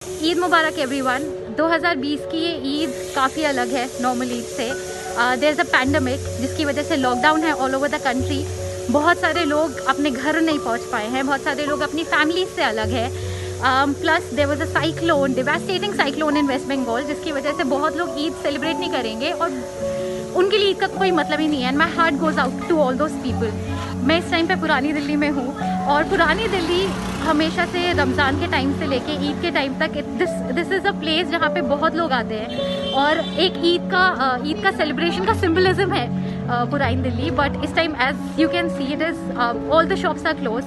ईद मुबारक everyone. 2020 की ये ईद काफ़ी अलग है नॉर्मल ईद से। देयर इज़ अ पैंडमिक जिसकी वजह से लॉकडाउन है ऑल ओवर द कंट्री। बहुत सारे लोग अपने घर नहीं पहुंच पाए हैं, बहुत सारे लोग अपनी फैमिली से अलग है। Plus there was a cyclone, devastating cyclone in West Bengal, जिसकी वजह से बहुत लोग ईद सेलिब्रेट नहीं करेंगे और उनके लिए ईद का कोई मतलब ही नहीं है। And my heart goes out to all those people. मैं इस टाइम पे पुरानी दिल्ली में हूँ और पुरानी दिल्ली हमेशा से रमज़ान के टाइम से लेके ईद के टाइम तक दिस इज़ अ प्लेस जहाँ पे बहुत लोग आते हैं और एक ईद का सेलिब्रेशन का सिम्बलिज्म है पुरानी दिल्ली। बट इस time as you can see it is all the shops are close,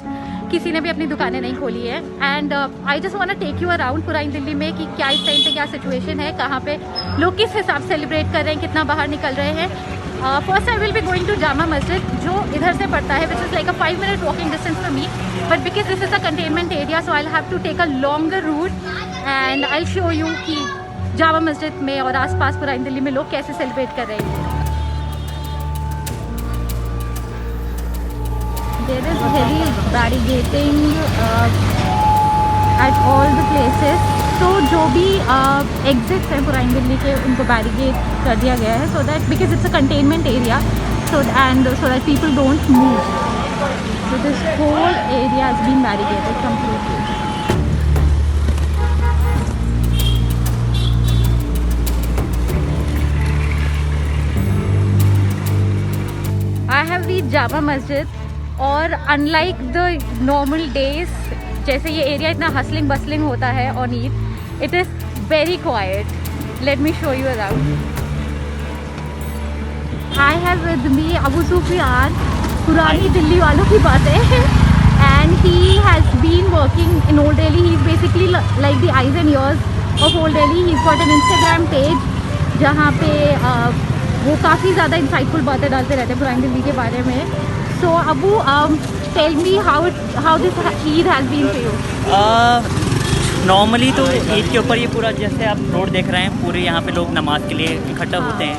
किसी ने भी अपनी दुकानें नहीं खोली है। And I just want to take you around पुरानी दिल्ली में कि क्या इस टाइम पे क्या सिचुएशन है, कहाँ पे लोग किस हिसाब से सेलिब्रेट कर रहे हैं, कितना बाहर निकल रहे हैं। First I will be going to Jama Masjid जो इधर से पड़ता है, which is like a 5 minute walking distance for me, but because this is a containment area so I have to take a longer route and I show you कि जामा मस्जिद में और आसपास पुरानी दिल्ली में लोग कैसे सेलिब्रेट कर रहे हैं। There is heavy barricading at all the places. तो जो भी एग्जिट्स हैं पुरानी दिल्ली के उनको बैरिकेड कर दिया गया है so that because it's a containment area so that people don't move. So this whole area has been barricaded completely. I have reached Jama Masjid और अनलाइक द नॉर्मल डेज जैसे ये एरिया इतना हसलिंग बसलिंग होता है on Eid, it is very quiet. Let me show you around. I have with me Abu Sufiyan, पुरानी दिल्ली वालों की बातें and he has been working in old Delhi. He is basically like the eyes and ears of old Delhi. He is got an Instagram page जहाँ पे वो काफ़ी ज़्यादा insightful बातें डालते रहते हैं पुरानी दिल्ली के बारे में। So Abu, tell me how this Eid has been for you. Normally तो ईद के ऊपर ये पूरा जैसे आप रोड देख रहे हैं, पूरे यहाँ पे लोग नमाज के लिए इकट्ठा होते हैं।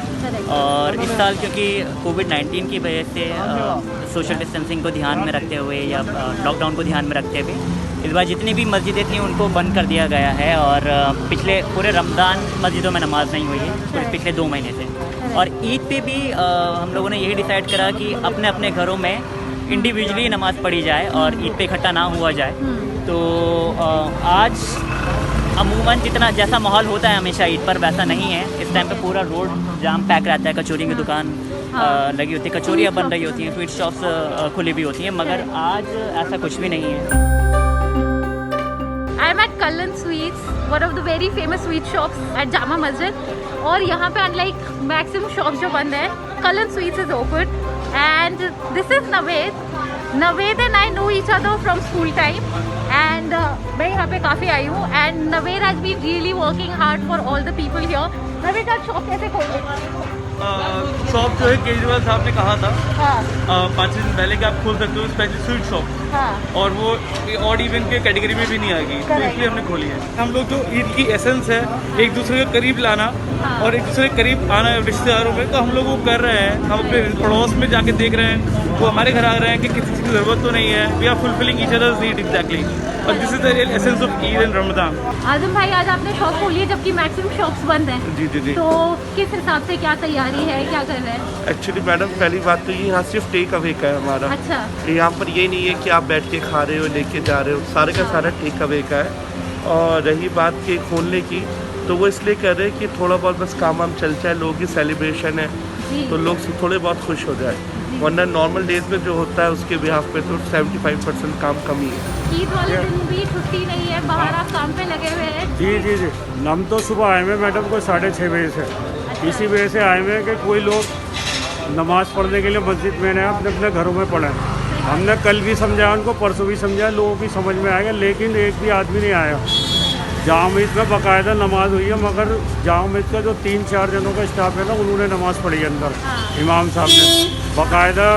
और इस साल क्योंकि कोविड-19 की वजह से सोशल डिस्टेंसिंग को ध्यान में रखते हुए या लॉकडाउन को ध्यान में रखते हुए इस बार जितनी भी मस्जिदें थी उनको बंद कर दिया गया है। और पिछले पूरे रमज़ान मस्जिदों में नमाज नहीं हुई है पिछले 2 महीने से। और ईद पे भी हम लोगों ने यही डिसाइड करा कि अपने अपने घरों में इंडिविजुअली नमाज़ पढ़ी जाए और ईद पे इकट्ठा ना हुआ जाए। तो आज अमूमन जितना जैसा माहौल होता है हमेशा ईद पर वैसा नहीं है। इस टाइम पे पूरा रोड जाम पैक रहता है, कचौरी की दुकान लगी होती है, कचौरियाँ बन रही होती हैं, स्वीट शॉप्स खुली भी होती हैं, मगर आज ऐसा कुछ भी नहीं है। I am at Kallan Sweets, one of the very famous sweet shops at Jama Masjid. और यहाँ पे unlike maximum shops जो बंद है, Kallan Sweets is open and this is Naved. Naved and I know each other from school time and मैं यहाँ पे काफ़ी आई हूँ and Naved has been really working hard for all the people here. Naved आप shop कैसे खोले? Shop जो है केजरीवाल साहब ने कहा था हाँ 5 दिन पहले कि आप खोल सकते हो स्पेशल स्वीट शॉप, हाँ और वो ऑड इवन के कैटेगरी में भी नहीं आएगी, तो इसलिए हमने खोली है। हम लोग जो ईद की एसेंस है एक दूसरे के करीब लाना और एक दूसरे के करीब आना रिश्तेदारों में, तो हम लोग वो कर रहे हैं। हम अपने पड़ोस में जाके देख रहे हैं, वो हमारे घर आ रहे हैं कि किसी चीज़ की ज़रूरत तो नहीं है। We are fulfilling each others need exactly, और this is the real essence of Eid and Ramzan. Azam भाई आज आपने शॉप खोली है जबकि मैक्सिमम शॉप्स बंद हैं। जी जी जी। तो किस हिसाब से क्या तैयारी है, क्या कर रहे हैं? एक्चुअली मैडम पहली बात तो ये यहाँ सिर्फ टेक अवे का है हमारा। अच्छा यहाँ पर ये नहीं है कि आप बैठ के खा रहे हो लेके जा रहे हो, सारे का सारा टेक अवे का है। और रही बात के खोलने की, तो वो इसलिए कर रहे हैं कि थोड़ा बहुत बस काम वाम चल जाए, लोगों की सेलिब्रेशन है जी तो लोग थोड़े बहुत खुश हो जाए, वरना नॉर्मल डेज में जो होता है उसके बिहाफ पे तो 75% काम कमी है। ईद वाले दिन भी छुट्टी नहीं है, बाहर आप काम पे लगे हुए हैं। जी जी जी, हम तो सुबह आए हुए मैडम को 6:30 बजे से। इसी वजह से आए हुए हैं कि कोई लोग नमाज़ पढ़ने के लिए मस्जिद में ना अपने अपने घरों में पढ़ें। हमने कल भी समझाया उनको, परसों भी समझाया, लोगों की समझ में आएगा, लेकिन एक भी आदमी नहीं आया। जामा मस्जिद में बाकायदा नमाज हुई है, मगर जामा मस्जिद का जो 3-4 जनों का स्टाफ है ना, उन्होंने नमाज़ पढ़ी है अंदर। इमाम साहब ने बाकायदा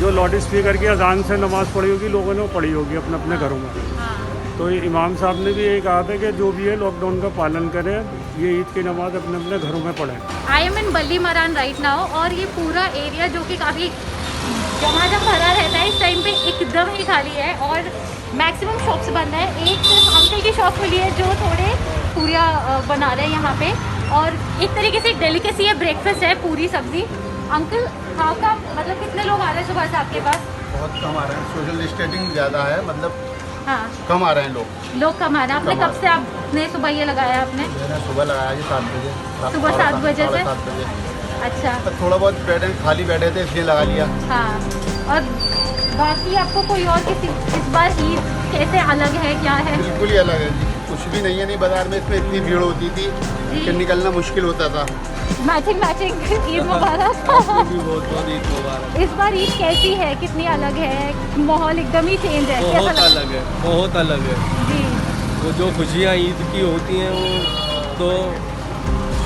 जो लाउड स्पीकर की अजान से नमाज़ पढ़ी होगी, लोगों ने वो पढ़ी होगी अपने अपने घरों में। तो इमाम साहब ने भी यही कहा था कि जो भी है लॉकडाउन का पालन करें, ये ईद की नमाज़ अपने अपने घरों में पढ़ें। आई एम इन बल्ली मरान राइट नाउ और ये पूरा एरिया जो कि काफ़ी जमा भरा रहता है इस टाइम पे एकदम ही खाली है और मैक्सिमम शॉप्स बंद है। एक सिर्फ अंकल की शॉप खुली है जो थोड़े भटूरिया बना रहे हैं यहाँ पे, और एक तरीके से डेलिकेसी है, ब्रेकफास्ट है, पूरी सब्जी। अंकल हाँ का मतलब कितने लोग आ रहे हैं सुबह से आपके पास? बहुत कम आ रहे हैं, सोशल डिस्टेंसिंग ज़्यादा है, मतलब हाँ कम आ रहे हैं लोग कम आ रहे हैं। आपने कम आ कब से आपने सुबह ये लगाया आपने? मैंने सुबह लगाया जी 7 बजे, सुबह 7 बजे से? 7 बजे। अच्छा तो थोड़ा बहुत बैठे खाली बैठे थे इसलिए लगा लिया। हाँ, और बाकी आपको कोई और किसी इस बार ईद कैसे अलग है, क्या है? बिल्कुल ही अलग है जी, कुछ भी नहीं है। नहीं बाजार में इसमें इतनी भीड़ होती थी कि निकलना मुश्किल होता था। मैचिंग ईद मुबारक। भी बहुत बहुत ईद मुबारक। इस बार ईद कैसी है, कितनी अलग है? माहौल एकदम ही चेंज है, कैसा बहुत लगा? अलग है, बहुत अलग है। जी वो जो खुशियाँ ईद की होती हैं वो तो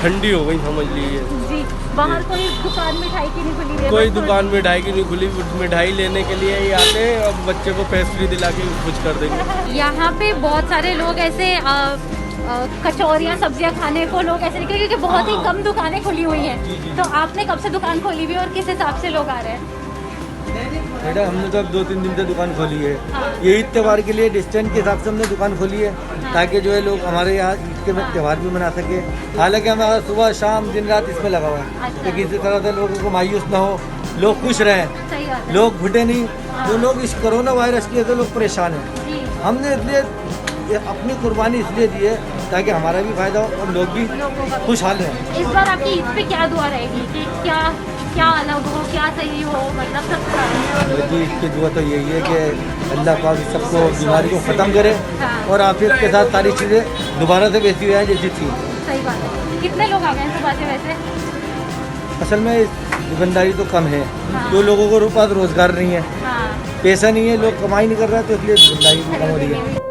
ठंडी हो गई समझ लीजिए। जी, बाहर कोई दुकान मिठाई की नहीं खुली है? कोई बस दुकान मिठाई की नहीं खुली, मिठाई लेने के लिए ही आते हैं और बच्चे को पेस्ट्री दिला के कुछ कर देंगे। यहाँ पे बहुत सारे लोग ऐसे कचौरियाँ सब्जियाँ खाने को लोग ऐसे निकले, क्योंकि बहुत ही कम दुकानें खुली हुई हैं। तो आपने कब से दुकान खोली हुई है और किस हिसाब से लोग आ रहे हैं? बेटा हमने तो अब 2-3 दिन से दुकान खोली है। ये ईद त्यौहार के लिए डिस्टेंस के हिसाब से हमने दुकान खोली है, ताकि जो है लोग हमारे यहाँ ईद के त्यौहार भी मना सके। हालांकि हमारा सुबह शाम दिन रात इसमें लगा हुआ है कि किसी तरह से लोगों को मायूस ना हो, लोग खुश रहें, सही बात है। लोग घुटे नहीं। जो लोग इस कोरोना वायरस की वजह से लोग परेशान हैं, जी, हमने इसलिए अपनी कुर्बानी इसलिए दी है ताकि हमारा भी फायदा हो और लोग भी लोगों का खुशहाल रहें। इस बार आपकी ईद पे क्या दुआ रहेगी कि क्या क्या अलग हो, क्या सही हो, मतलब सब? जी इसकी दुआ तो यही है कि अल्लाह पाक सबको बीमारी को ख़त्म करे और आफियत के साथ सारी चीज़ें दोबारा से वैसी हो जाए जैसी थी। सही बात है। कितने लोग आ गए हैं सुबह से वैसे? असल में दुकानदारी तो कम है, जो लोगों को पास रोज़गार नहीं है, हाँ पैसा नहीं है, लोग कमाई नहीं कर रहे, तो इसलिए दुकानदारी कम हो रही है।